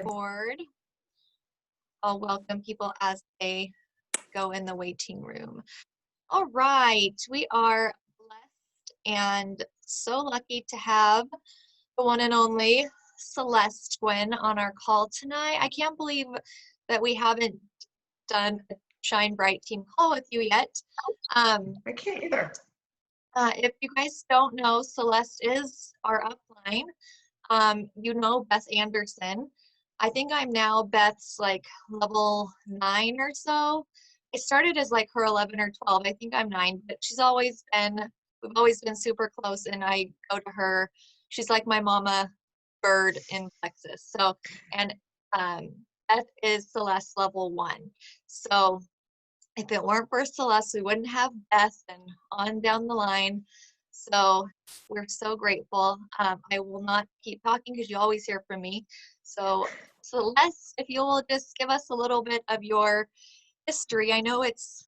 Board. I'll welcome people as they go in the waiting room. All right, we are blessed and so lucky to have the one and only Celeste Gwynn on our call tonight. I can't believe that we haven't done a Shine Bright team call with you yet. I can't either. If you guys don't know, Celeste is our upline. You know Beth Anderson. I think I'm now Beth's like level 9 or so. I started as like her 11 or 12. I think I'm 9, but we've always been super close, and I go to her. She's like my mama bird in Texas. So, and Beth is Celeste level 1. So if it weren't for Celeste, we wouldn't have Beth and on down the line. So we're so grateful. I will not keep talking because you always hear from me. So Celeste, if you will just give us a little bit of your history. I know it's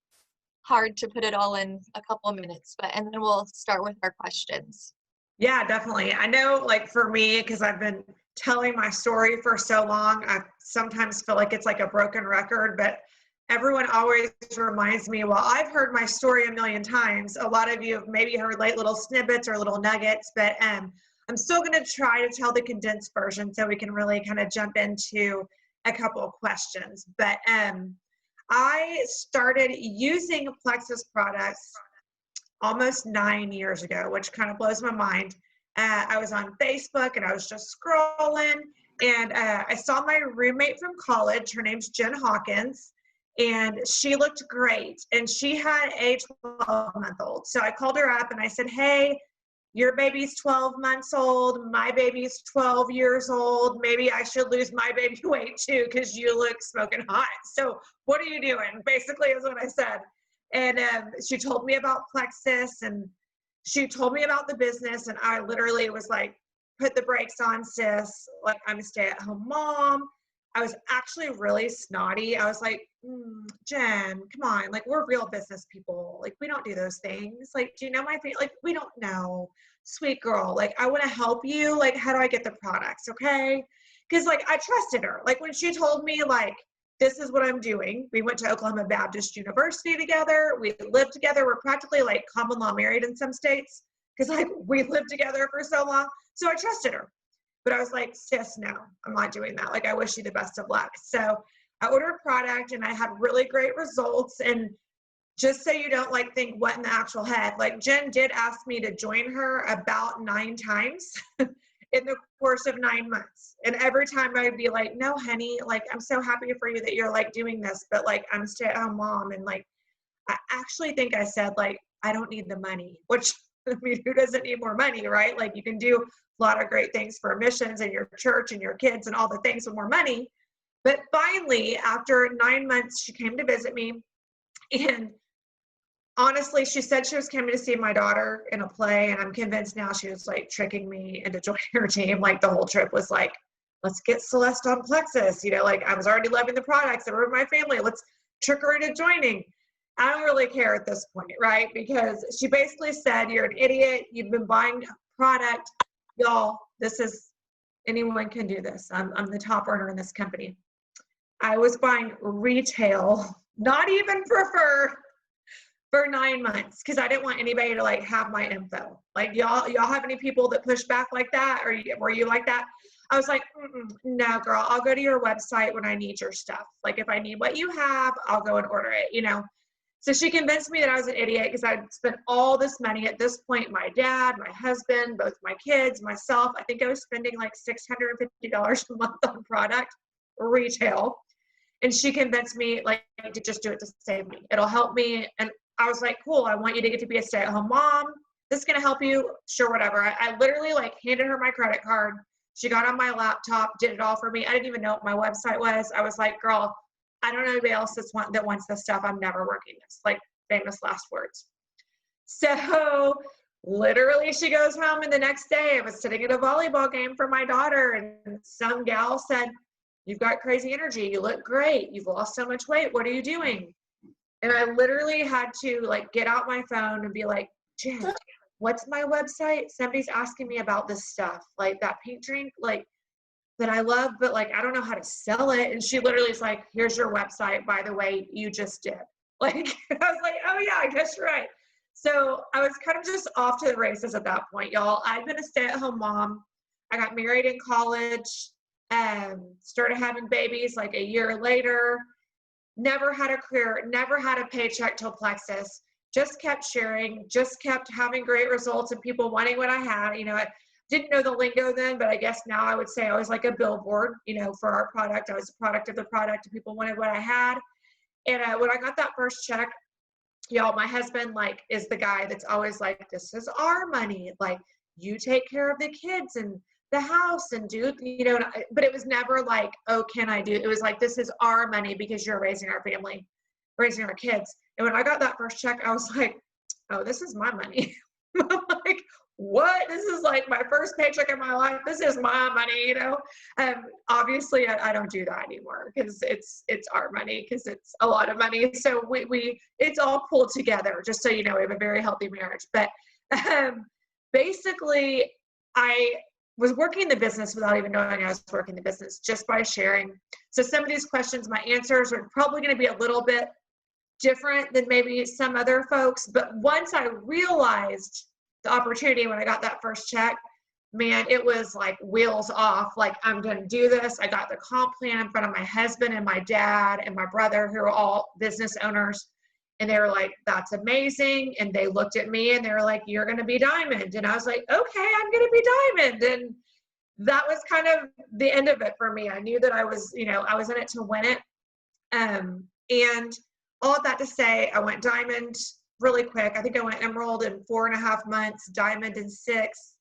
hard to put it all in a couple of minutes, and then we'll start with our questions. Yeah, definitely. I know, like for me, because I've been telling my story for so long, I sometimes feel like it's like a broken record, but everyone always reminds me, well, I've heard my story a million times. A lot of you have maybe heard like little snippets or little nuggets, but I'm still going to try to tell the condensed version so we can really kind of jump into a couple of questions. But I started using Plexus products almost 9 years ago, which kind of blows my mind. I was on Facebook and I was just scrolling, and I saw my roommate from college. Her name's Jen Hawkins, and she looked great, and she had a 12-month-old. So I called her up and I said, hey, your baby's 12 months old, my baby's 12 years old, maybe I should lose my baby weight too because you look smoking hot. So what are you doing? Basically is what I said. And she told me about Plexus, and she told me about the business, and I literally was like, put the brakes on, sis. Like, I'm a stay-at-home mom. I was actually really snotty. I was like, Jen, come on. Like, we're real business people. Like, we don't do those things. Like, do you know my family? Like, we don't know. Sweet girl. Like, I want to help you. Like, how do I get the products? Okay. Because, like, I trusted her. Like, when she told me, like, this is what I'm doing. We went to Oklahoma Baptist University together. We lived together. We're practically like common law married in some states because like we lived together for so long. So I trusted her. But I was like, sis, no, I'm not doing that. Like, I wish you the best of luck. So I ordered a product and I had really great results. And just so you don't like think what in the actual head, like Jen did ask me to join her about 9 times in the course of 9 months. And every time I'd be like, no, honey, like, I'm so happy for you that you're like doing this, but like, I'm a stay-at-home mom. And like, I actually think I said, like, I don't need the money, which I mean, who doesn't need more money, right? Like, you can do a lot of great things for missions and your church and your kids and all the things with more money. But finally, after 9 months, she came to visit me, and honestly, she said she was coming to see my daughter in a play, and I'm convinced now she was like tricking me into joining her team. Like, the whole trip was like, let's get Celeste on Plexus. You know, like, I was already loving the products. They were my family. Let's trick her into joining. I don't really care at this point, right? Because she basically said, you're an idiot. You've been buying product. Y'all, anyone can do this. I'm the top earner in this company. I was buying retail, not even for 9 months, because I didn't want anybody to like have my info. Like, y'all have any people that push back like that, or were you like that? I was like, no, girl, I'll go to your website when I need your stuff. Like, if I need what you have, I'll go and order it, you know? So she convinced me that I was an idiot because I'd spent all this money. At this point, my dad, my husband, both my kids, myself, I think I was spending like $650 a month on product retail. And she convinced me like to just do it to save me. It'll help me. And I was like, cool, I want you to get to be a stay-at-home mom. This is going to help you. Sure, whatever. I literally like handed her my credit card. She got on my laptop, did it all for me. I didn't even know what my website was. I was like, girl, I don't know anybody else that wants this stuff. I'm never working this. Like, famous last words. So literally she goes home, and the next day I was sitting at a volleyball game for my daughter, and some gal said, you've got crazy energy. You look great. You've lost so much weight. What are you doing? And I literally had to like get out my phone and be like, Jen, what's my website? Somebody's asking me about this stuff. Like, that pink drink, like, that I love, but like, I don't know how to sell it. And she literally is like, here's your website, by the way, you just did. Like, I was like, oh yeah, I guess you're right. So I was kind of just off to the races at that point, y'all. I'd been a stay-at-home mom. I got married in college, started having babies like a year later, never had a career, never had a paycheck till Plexus, just kept sharing, just kept having great results and people wanting what I had. You know, I didn't know the lingo then, but I guess now I would say I was like a billboard, you know, for our product. I was a product of the product and people wanted what I had. And when I got that first check, y'all, my husband like is the guy that's always like, this is our money. Like, you take care of the kids and the house and do, you know, but it was never like, oh, can I do? It was like, this is our money because you're raising our family, raising our kids. And when I got that first check, I was like, oh, this is my money. I'm like, what? This is like my first paycheck in my life. This is my money, you know? Obviously I don't do that anymore because it's our money because it's a lot of money. So we it's all pulled together, just so you know, we have a very healthy marriage. But basically I was working the business without even knowing I was working the business, just by sharing. So some of these questions, my answers are probably going to be a little bit different than maybe some other folks. But once I realized the opportunity, when I got that first check, man, it was like wheels off. Like, I'm going to do this. I got the comp plan in front of my husband and my dad and my brother, who are all business owners. And they were like, that's amazing. And they looked at me and they were like, you're going to be diamond. And I was like, okay, I'm going to be diamond. And that was kind of the end of it for me. I knew that I was, you know, I was in it to win it. And all of that to say, I went diamond really quick. I think I went emerald in 4.5 months, diamond in 6,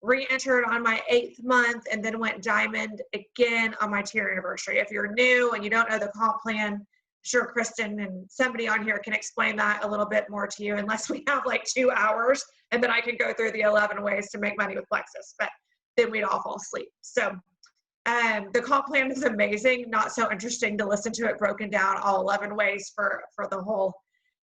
re-entered on my 8th month, and then went diamond again on my tier anniversary. If you're new and you don't know the comp plan, I'm sure Kristen and somebody on here can explain that a little bit more to you, unless we have like 2 hours and then I can go through the 11 ways to make money with Plexus, but then we'd all fall asleep. So the comp plan is amazing. Not so interesting to listen to it broken down all 11 ways for the whole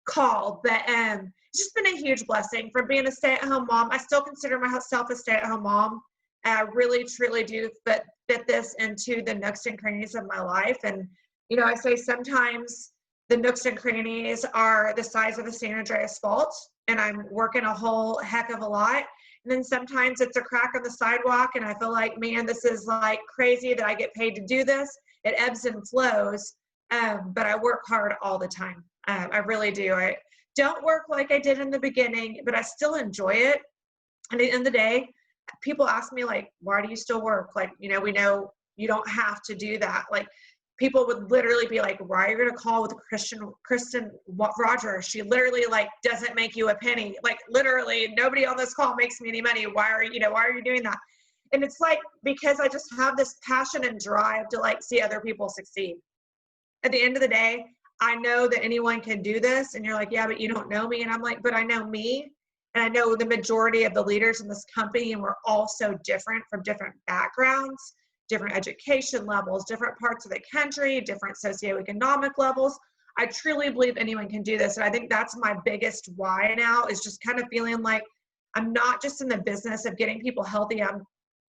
call, but it's just been a huge blessing from being a stay-at-home mom. I still consider myself a stay-at-home mom. I really, truly do fit this into the nooks and crannies of my life. And, you know, I say sometimes the nooks and crannies are the size of a San Andreas fault, and I'm working a whole heck of a lot. And then sometimes it's a crack on the sidewalk and I feel like, man, this is like crazy that I get paid to do this. It ebbs and flows, but I work hard all the time. I really do. I don't work like I did in the beginning, but I still enjoy it. And at the end of the day, people ask me like, why do you still work? Like, you know, we know you don't have to do that. Like, people would literally be like, why are you going to call with Kristen Rogers? She literally like doesn't make you a penny. Like, literally nobody on this call makes me any money. Why are you doing that? And it's like, because I just have this passion and drive to like see other people succeed. At the end of the day, I know that anyone can do this. And you're like, yeah, but you don't know me. And I'm like, but I know me. And I know the majority of the leaders in this company, and we're all so different from different backgrounds, different education levels, different parts of the country, different socioeconomic levels. I truly believe anyone can do this. And I think that's my biggest why now, is just kind of feeling like I'm not just in the business of getting people healthy. I'm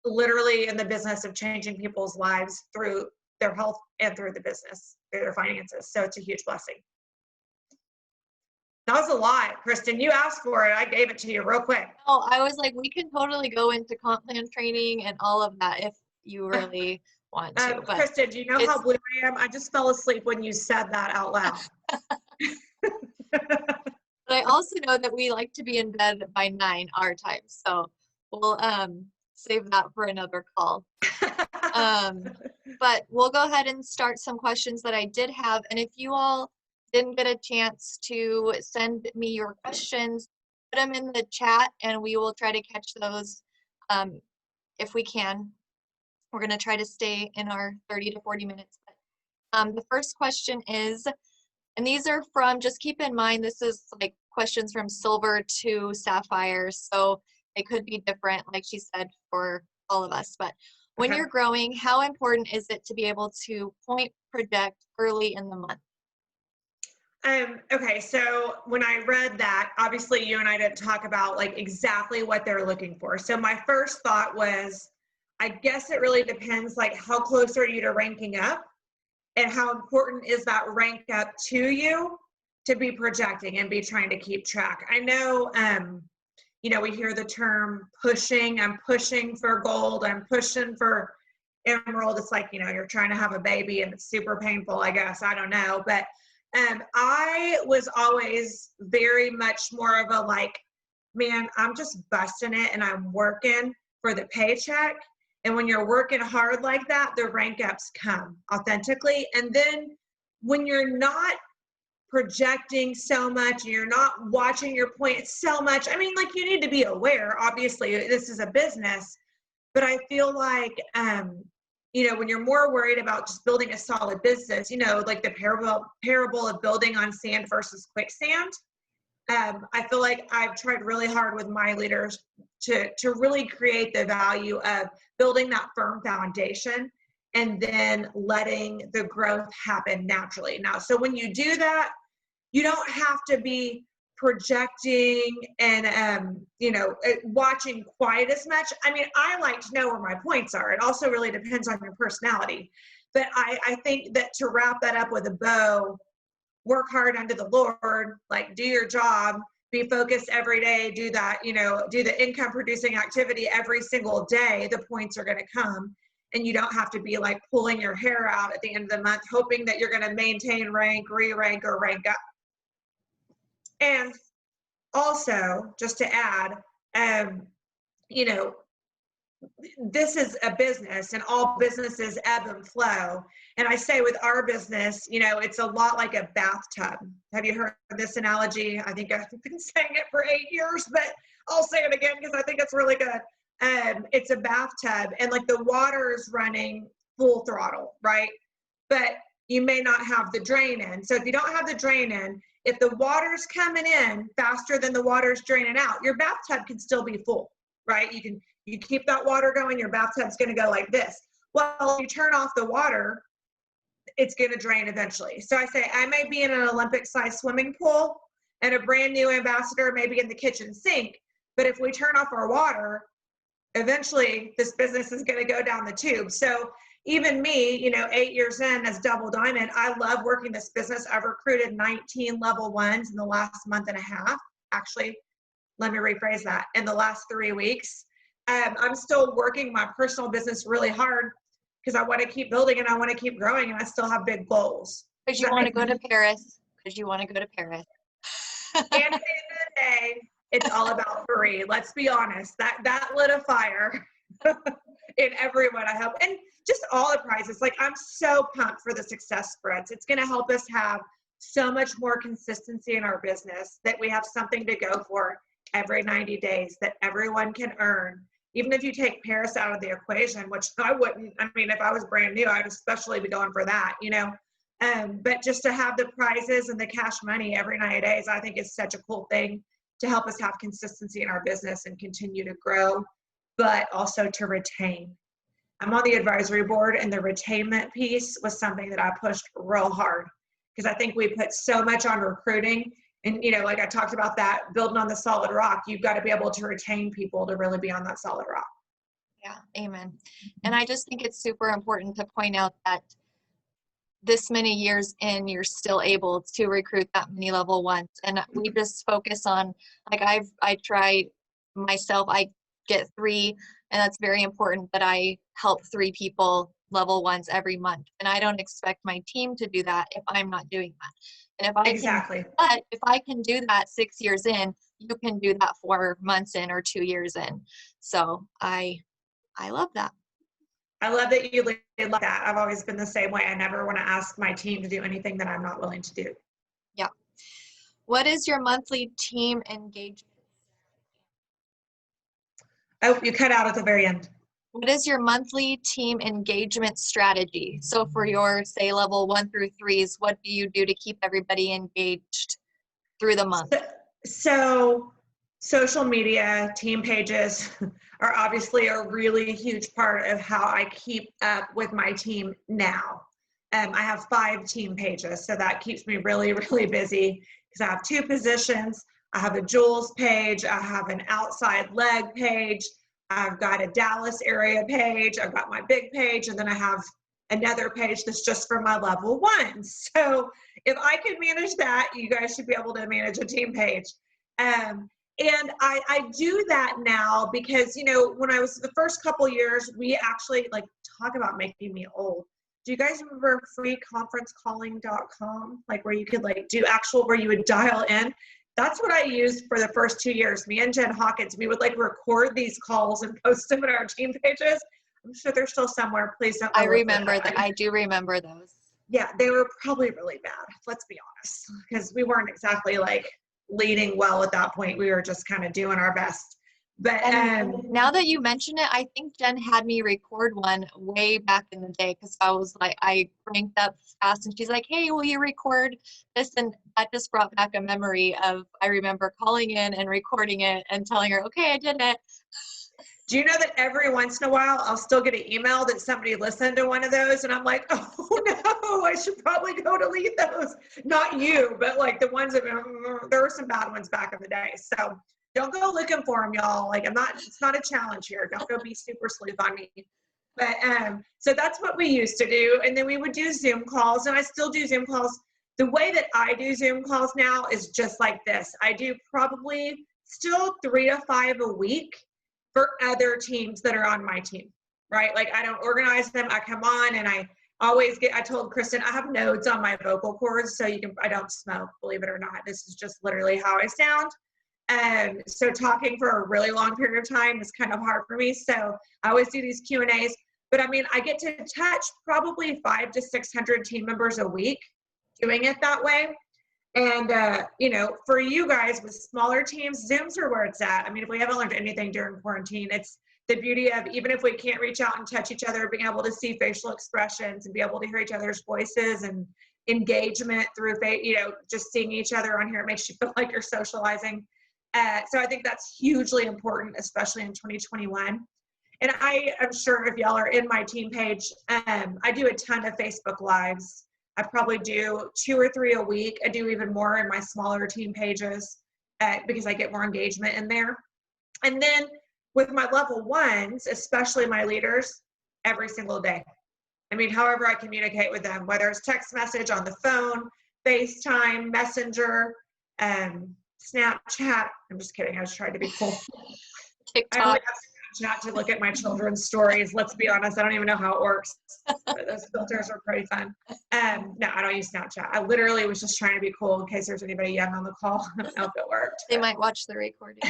literally in the business of changing people's lives through their health and through the business, through their finances. So it's a huge blessing. That was a lot, Kristen. You asked for it. I gave it to you real quick. Oh, I was like, we can totally go into comp plan training and all of that if you really want to. But Kristen, do you know how blue I am? I just fell asleep when you said that out loud. But I also know that we like to be in bed by 9 our time. So we'll save that for another call. But we'll go ahead and start some questions that I did have. And if you all didn't get a chance to send me your questions, put them in the chat and we will try to catch those if we can. We're going to try to stay in our 30 to 40 minutes. But, the first question is, and these are from, just keep in mind, this is like questions from silver to sapphire. So it could be different, like she said, for all of us. But when you're growing, how important is it to be able to point project early in the month? Okay, so when I read that, obviously you and I didn't talk about like exactly what they're looking for. So my first thought was, I guess it really depends, like how close are you to ranking up and how important is that rank up to you to be projecting and be trying to keep track. I know, we hear the term pushing. I'm pushing for gold. I'm pushing for emerald. It's like, you're trying to have a baby and it's super painful, I guess. I don't know. But I was always very much more of a like, man, I'm just busting it and I'm working for the paycheck. And when you're working hard like that, the rank ups come authentically. And then when you're not projecting so much and you're not watching your points so much, I mean, like, you need to be aware, obviously this is a business, but I feel like, when you're more worried about just building a solid business, like the parable of building on sand versus quicksand. I feel like I've tried really hard with my leaders to really create the value of building that firm foundation and then letting the growth happen naturally. Now, so when you do that, you don't have to be projecting and, watching quite as much. I mean, I like to know where my points are. It also really depends on your personality. But I think that to wrap that up with a bow, work hard unto the Lord, like do your job, be focused every day, do that, do the income producing activity every single day, the points are going to come. And you don't have to be like pulling your hair out at the end of the month, hoping that you're going to maintain rank, re-rank, or rank up. And also, just to add, this is a business and all businesses ebb and flow. And I say with our business, it's a lot like a bathtub. Have you heard of this analogy? I think I've been saying it for 8 years, but I'll say it again because I think it's really good. It's a bathtub and like the water is running full throttle, right? But you may not have the drain in. So if you don't have the drain in, if the water's coming in faster than the water's draining out, your bathtub can still be full, right? You keep that water going, your bathtub's going to go like this. Well, if you turn off the water, it's going to drain eventually. So I say, I may be in an Olympic-sized swimming pool and a brand new ambassador may be in the kitchen sink, but if we turn off our water, eventually this business is going to go down the tube. So even me, 8 years in as Double Diamond, I love working this business. I've recruited 19 level ones in the last month and a half. Actually, let me rephrase that. In the last 3 weeks, I'm still working my personal business really hard because I want to keep building and I want to keep growing and I still have big goals. Because you want to go to Paris. Because you want to go to Paris. And at the end of the day, it's all about Marie. Let's be honest. That lit a fire in everyone, I hope. And just all the prizes. Like, I'm so pumped for the success spreads. It's going to help us have so much more consistency in our business that we have something to go for every 90 days that everyone can earn. Even if you take Paris out of the equation, which I wouldn't, I mean, if I was brand new, I'd especially be going for that, but just to have the prizes and the cash money every 90 days, I think is such a cool thing to help us have consistency in our business and continue to grow, but also to retain. I'm on the advisory board and the retainment piece was something that I pushed real hard because I think we put so much on recruiting. And, like I talked about that, building on the solid rock, you've got to be able to retain people to really be on that solid rock. Yeah, amen. And I just think it's super important to point out that this many years in, you're still able to recruit that many level ones. And we just focus on, like, I try myself, I get 3, and that's very important that I help 3 people level ones every month. And I don't expect my team to do that if I'm not doing that. And if I Exactly. but if I can do that 6 years in, you can do that 4 months in or 2 years in. So I love that. I love that you live like that. I've always been the same way. I never want to ask my team to do anything that I'm not willing to do. Yeah. What is your monthly team engagement? Oh, you cut out at the very end. What is your monthly team engagement strategy? So for your, say, level 1 through 3s, what do you do to keep everybody engaged through the month? So social media, team pages are obviously a really huge part of how I keep up with my team now. I have 5 team pages, so that keeps me really, really busy because I have 2 positions. I have a jewels page. I have an outside leg page. I've got a Dallas area page, I've got my big page, and then I have another page that's just for my level ones. So if I can manage that, you guys should be able to manage a team page. And I do that now because, you know, when I was the first couple years, we actually, like, talk about making me old. Do you guys remember freeconferencecalling.com? Like, where you could like do actual, where you would dial in? That's what I used for the first 2 years. Me and Jen Hawkins, we would like record these calls and post them in our team pages. I'm sure they're still somewhere. Please don't. I remember that. I do remember those. Yeah, they were probably really bad. Let's be honest, because we weren't exactly like leading well at that point. We were just kind of doing our best. But now that you mention it, I think Jen had me record one way back in the day because I was like, I cranked up fast and she's like, hey, will you record this? And that just brought back a memory of, I remember calling in and recording it and telling her, okay, I did it. Do you know that every once in a while, I'll still get an email that somebody listened to one of those and I'm like, oh no, I should probably go delete those. Not you, but like the ones that, there were some bad ones back in the day. So don't go looking for them, y'all. Like it's not a challenge here. Don't go be super sleuth on me. But so that's what we used to do. And then we would do Zoom calls, and I still do Zoom calls. The way that I do Zoom calls now is just like this. I do probably still 3 to 5 a week for other teams that are on my team, right? Like I don't organize them. I come on and I told Kristen, I have nodes on my vocal cords so I don't smoke, believe it or not. This is just literally how I sound. So talking for a really long period of time is kind of hard for me. So I always do these Q&As, but I mean, I get to touch probably 500 to 600 team members a week doing it that way. And, you know, for you guys with smaller teams, Zooms are where it's at. I mean, if we haven't learned anything during quarantine, it's the beauty of, even if we can't reach out and touch each other, being able to see facial expressions and be able to hear each other's voices and engagement through, you know, just seeing each other on here, it makes you feel like you're socializing. So I think that's hugely important, especially in 2021. And I am sure if y'all are in my team page, I do a ton of Facebook Lives. I probably do 2 or 3 a week. I do even more in my smaller team pages because I get more engagement in there. And then with my level ones, especially my leaders, every single day. I mean, however I communicate with them, whether it's text message, on the phone, FaceTime, Messenger, Snapchat. I'm just kidding. I was trying to be cool. TikTok. I only have Snapchat to look at my children's stories. Let's be honest. I don't even know how it works. But those filters are pretty fun. No, I don't use Snapchat. I literally was just trying to be cool in case there's anybody young on the call. I don't know if it worked. They might watch the recording.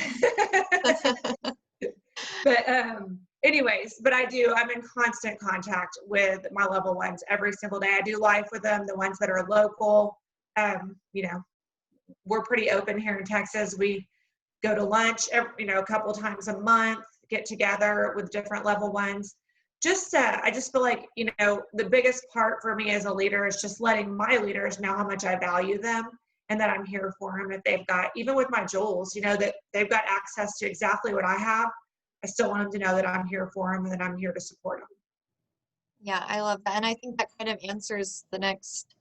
But anyways, but I'm in constant contact with my level ones every single day. I do live with them, the ones that are local. You know, we're pretty open here in Texas. We go to lunch, a couple times a month, get together with different level ones. I just feel like, you know, the biggest part for me as a leader is just letting my leaders know how much I value them and that I'm here for them. If they've got, even with my Jules, you know, that they've got access to exactly what I have, I still want them to know that I'm here for them and that I'm here to support them. Yeah, I love that. And I think that kind of answers the next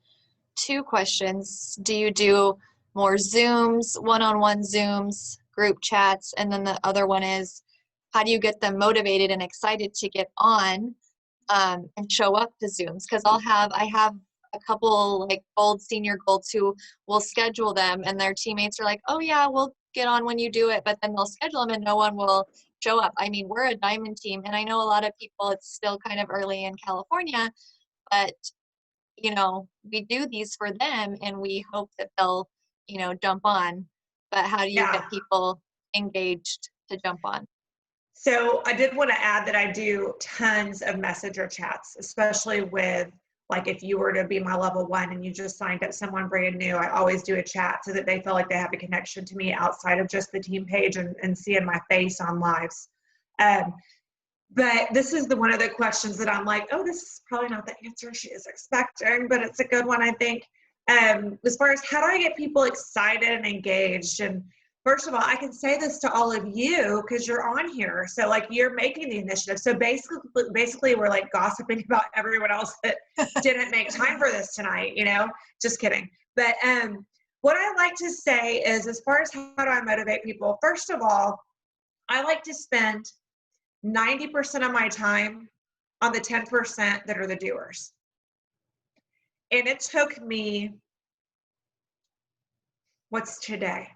2 questions. Do you do more Zooms, one-on-one Zooms, group chats? And then the other one is, how do you get them motivated and excited to get on and show up to Zooms? Because I have a couple like senior golds who will schedule them and their teammates are like, oh yeah, we'll get on when you do it, but then they'll schedule them and no one will show up. I mean, we're a diamond team, and I know a lot of people, it's still kind of early in California, but you know, we do these for them and we hope that they'll, you know, jump on. But how do you get people engaged to jump on? So I did want to add that I do tons of messenger chats, especially with, like, if you were to be my level one and you just signed up someone brand new, I always do a chat so that they feel like they have a connection to me outside of just the team page and seeing my face on lives. But this is one of the questions that I'm like, oh, this is probably not the answer she is expecting, but it's a good one, I think. As far as how do I get people excited and engaged? And first of all, I can say this to all of you because you're on here. So like you're making the initiative. So basically we're like gossiping about everyone else that didn't make time for this tonight, you know, just kidding. But what I like to say is, as far as how do I motivate people, first of all, I like to spend 90% of my time on the 10% that are the doers. And it took me, what's today?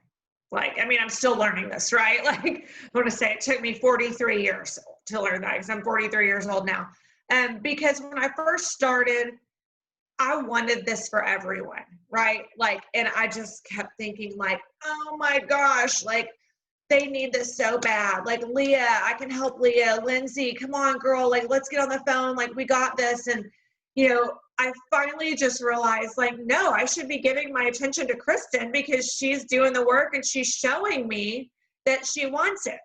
Like, I mean, I'm still learning this, right? Like, I want to say it took me 43 years to learn that because I'm 43 years old now. Because when I first started, I wanted this for everyone, right? Like, and I just kept thinking like, oh my gosh, like they need this so bad. Like Leah, I can help Leah. Lindsay, come on girl, like let's get on the phone. Like we got this. And, you know, I finally just realized like, no, I should be giving my attention to Kristen because she's doing the work and she's showing me that she wants it.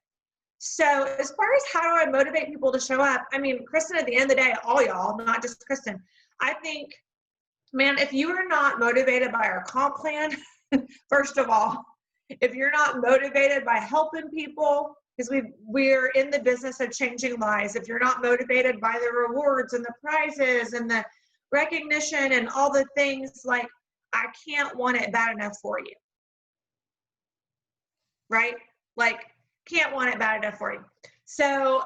So as far as how do I motivate people to show up? I mean, Kristen, at the end of the day, all y'all, not just Kristen, I think, man, if you are not motivated by our comp plan, first of all, if you're not motivated by helping people, because we're in the business of changing lives, if you're not motivated by the rewards and the prizes and the recognition and all the things, like, I can't want it bad enough for you. Right? Like, can't want it bad enough for you. So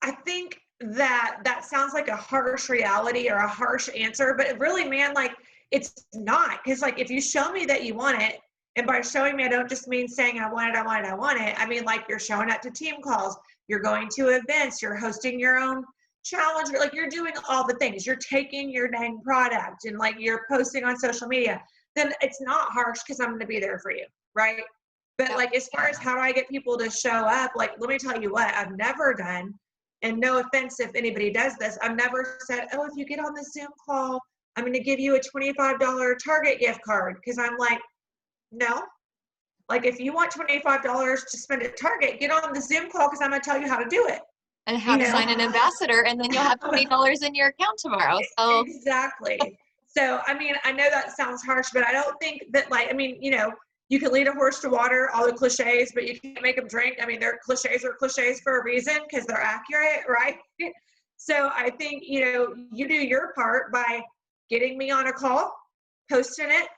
I think that sounds like a harsh reality or a harsh answer, but really, man, like it's not. Because like if you show me that you want it, and by showing me, I don't just mean saying I want it, I want it, I want it. I mean like you're showing up to team calls, you're going to events, you're hosting your own challenge, like you're doing all the things. You're taking your dang product and like you're posting on social media. Then it's not harsh because I'm going to be there for you, right? But like as far as how do I get people to show up, like let me tell you what I've never done. And no offense if anybody does this, I've never said, oh, if you get on the Zoom call, I'm going to give you a $25 Target gift card. Because I'm like, no. Like, if you want $25 to spend at Target, get on the Zoom call because I'm going to tell you how to do it. And how to sign an ambassador, and then you'll have $20 in your account tomorrow. So exactly. So, I mean, I know that sounds harsh, but I don't think that, like, I mean, you know, you can lead a horse to water, all the cliches, but you can't make them drink. I mean, they're cliches for a reason because they're accurate, right? So I think, you know, you do your part by getting me on a call, posting it,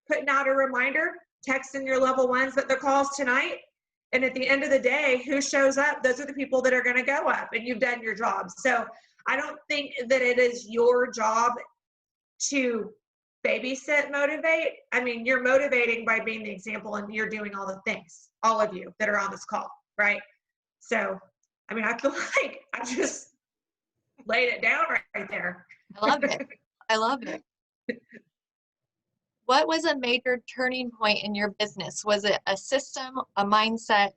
putting out a reminder, texting your level ones that the call's tonight. And at the end of the day, who shows up? Those are the people that are going to go up, and you've done your job. So I don't think that it is your job to babysit, motivate. I mean, you're motivating by being the example, and you're doing all the things, all of you that are on this call, right? So, I mean, I feel like I just laid it down right there. I love it. I love it. What was a major turning point in your business? Was it a system, a mindset?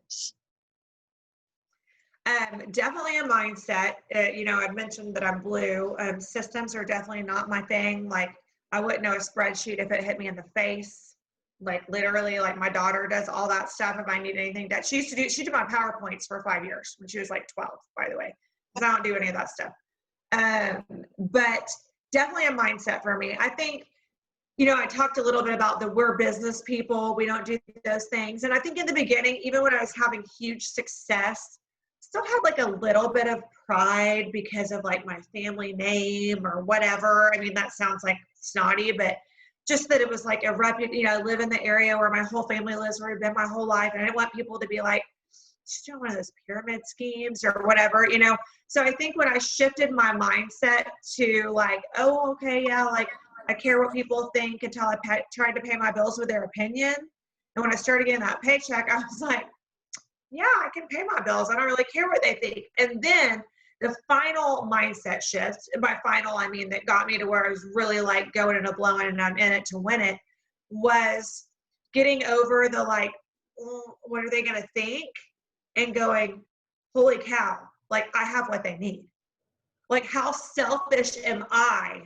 Definitely a mindset. You know, I've mentioned that I'm blue. Systems are definitely not my thing. Like, I wouldn't know a spreadsheet if it hit me in the face. Like, literally, like my daughter does all that stuff if I need anything. That she did my PowerPoints for 5 years when she was like 12, by the way, because I don't do any of that stuff. But definitely a mindset for me. I think, you know, I talked a little bit about we're business people. We don't do those things. And I think in the beginning, even when I was having huge success, still had like a little bit of pride because of like my family name or whatever. I mean, that sounds like snotty, but just that it was like you know, I live in the area where my whole family lives, where I've been my whole life. And I didn't want people to be like, she's doing one of those pyramid schemes or whatever, you know? So I think when I shifted my mindset to like, oh, okay, yeah, like I care what people think, until I tried to pay my bills with their opinion. And when I started getting that paycheck, I was like, yeah, I can pay my bills. I don't really care what they think. And then the final mindset shift, and by final, I mean that got me to where I was really like going and blowing and I'm in it to win it, was getting over the like, well, what are they going to think? And going, holy cow, like I have what they need. Like, how selfish am I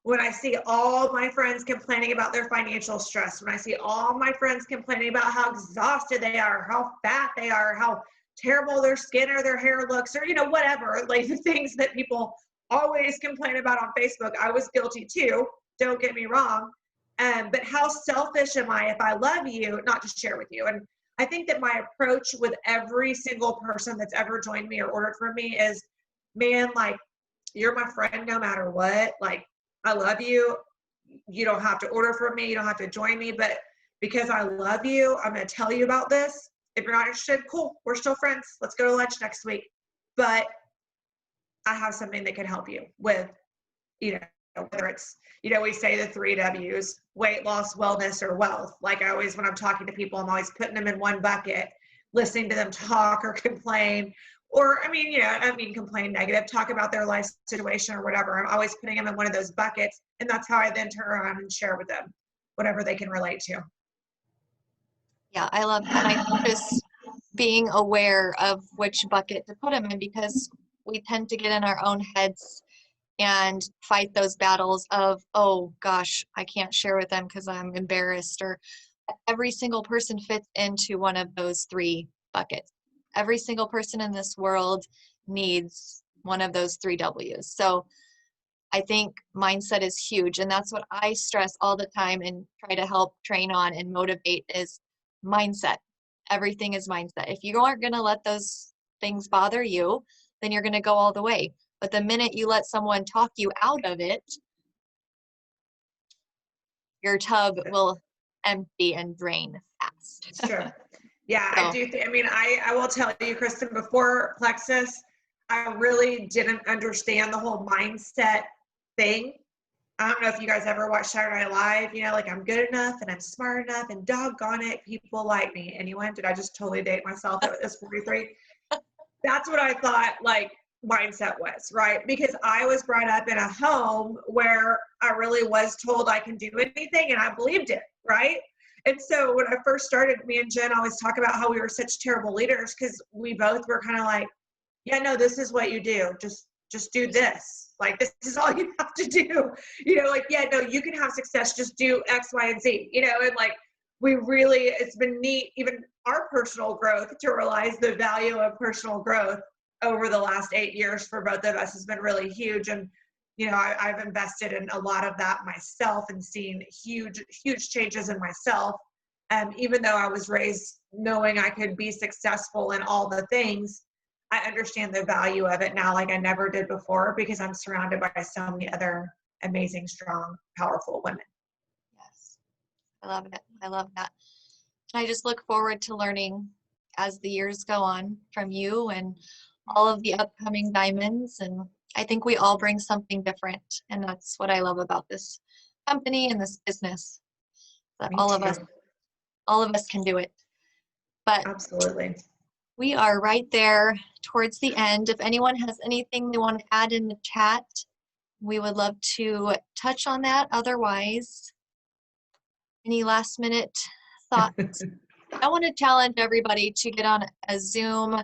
when I see all my friends complaining about their financial stress, when I see all my friends complaining about how exhausted they are, how fat they are, how terrible their skin or their hair looks, or, you know, whatever, like the things that people always complain about on Facebook. I was guilty too, don't get me wrong. But how selfish am I if I love you, not to share with you? And I think that my approach with every single person that's ever joined me or ordered from me is, man, like, you're my friend no matter what. Like, I love you. You don't have to order from me. You don't have to join me. But because I love you, I'm going to tell you about this. If you're not interested, cool. We're still friends. Let's go to lunch next week. But I have something that can help you with, whether it's, we say the 3 W's, weight loss, wellness, or wealth. Like I always, when I'm talking to people, I'm always putting them in one bucket, listening to them talk or complain, or, complain negative, talk about their life situation or whatever. I'm always putting them in one of those buckets. And that's how I then turn around and share with them whatever they can relate to. Yeah, I love that. And I think just being aware of which bucket to put them in, because we tend to get in our own heads and fight those battles of, oh gosh, I can't share with them because I'm embarrassed. Or every single person fits into one of those 3 buckets. Every single person in this world needs one of those 3 W's. So I think mindset is huge. And that's what I stress all the time and try to help train on and motivate is mindset. Everything is mindset. If you aren't going to let those things bother you, then you're going to go all the way. But the minute you let someone talk you out of it, your tub will empty and drain fast. Sure. Yeah, So. I do. I will tell you, Kristen, before Plexus, I really didn't understand the whole mindset thing. I don't know if you guys ever watched Saturday Night Live, like I'm good enough and I'm smart enough and doggone it, people like me. Anyone? Did I just totally date myself at this 43? That's what I thought like mindset was, right? Because I was brought up in a home where I really was told I can do anything and I believed it, right? And so when I first started, me and Jen always talk about how we were such terrible leaders because we both were kind of like, yeah, no, this is what you do. Just do this. Like, this is all you have to do. Yeah, no, you can have success. Just do X, Y, and Z, and like, it's been neat, even our personal growth, to realize the value of personal growth over the last 8 years for both of us has been really huge. And, I've invested in a lot of that myself and seen huge, huge changes in myself. Even though I was raised knowing I could be successful in all the things, I understand the value of it now like I never did before because I'm surrounded by so many other amazing, strong, powerful women. Yes, I love it. I love that. And I just look forward to learning as the years go on from you and all of the upcoming diamonds. And I think we all bring something different. And that's what I love about this company and this business, that Me all too. of us can do it. But Absolutely. we are right there towards the end. If anyone has anything they want to add in the chat, we would love to touch on that. Otherwise, any last minute thoughts? I want to challenge everybody to get on a Zoom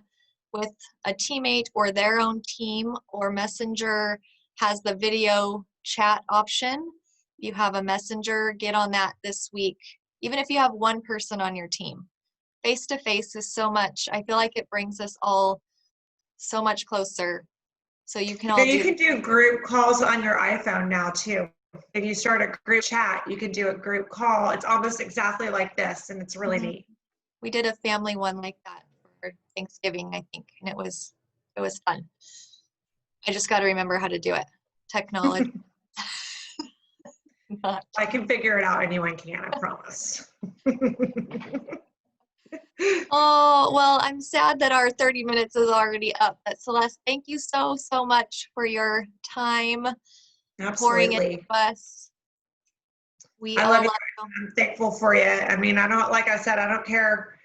with a teammate or their own team, or Messenger has the video chat option. If you have a Messenger, get on that this week. Even if you have one person on your team. Face-to-face is so much. I feel like it brings us all so much closer. So you can all you can do group calls on your iPhone now too. If you start a group chat, you can do a group call. It's almost exactly like this, and it's really neat. We did a family one like that for Thanksgiving, I think, and it was fun. I just got to remember how to do it. Technology. I can figure it out. Anyone can, I promise. Oh, well, I'm sad that our 30 minutes is already up. But Celeste, thank you so, so much for your time. Pouring into us. I love you. I'm thankful for you. I don't, like I said, I don't care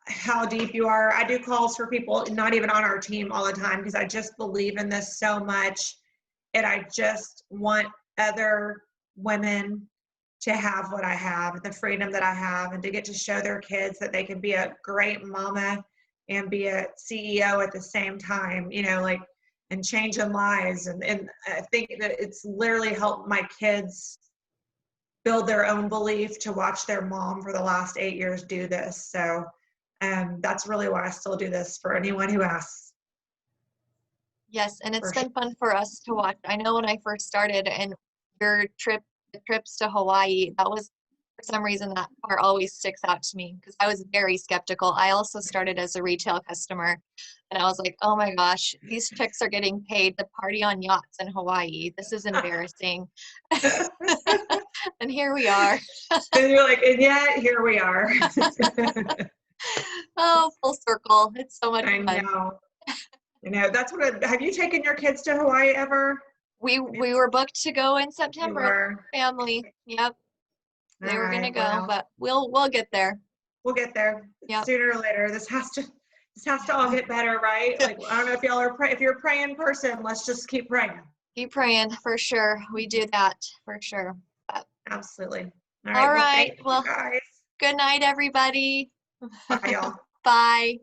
how deep you are. I do calls for people not even on our team all the time because I just believe in this so much. And I just want other women to have what I have, the freedom that I have, and to get to show their kids that they can be a great mama and be a CEO at the same time, and changing lives. And I think that it's literally helped my kids build their own belief to watch their mom for the last 8 years do this. So that's really why I still do this for anyone who asks. Yes, and it's been fun for us to watch. I know when I first started and the trips to Hawaii, that was, for some reason, that part always sticks out to me because I was very skeptical. I also started as a retail customer and I was like, oh my gosh, these chicks are getting paid to party on yachts in Hawaii. This is embarrassing. And here we are. And you're like, and yet here we are. Oh, full circle. It's so much I fun. know. You know, that's what. Have you taken your kids to Hawaii ever? We were booked to go in You September. were. Family. Yep. They All were gonna right. go, Well, but we'll get there. we'll get there Yep. sooner or later. This has to all get better, right? Like, I don't know if y'all are if you're a praying person, let's just keep praying. Keep praying for sure. We do that for sure. But, Absolutely. All right. all Well, right. thank you Well, guys. good night, everybody. Bye, y'all. Bye.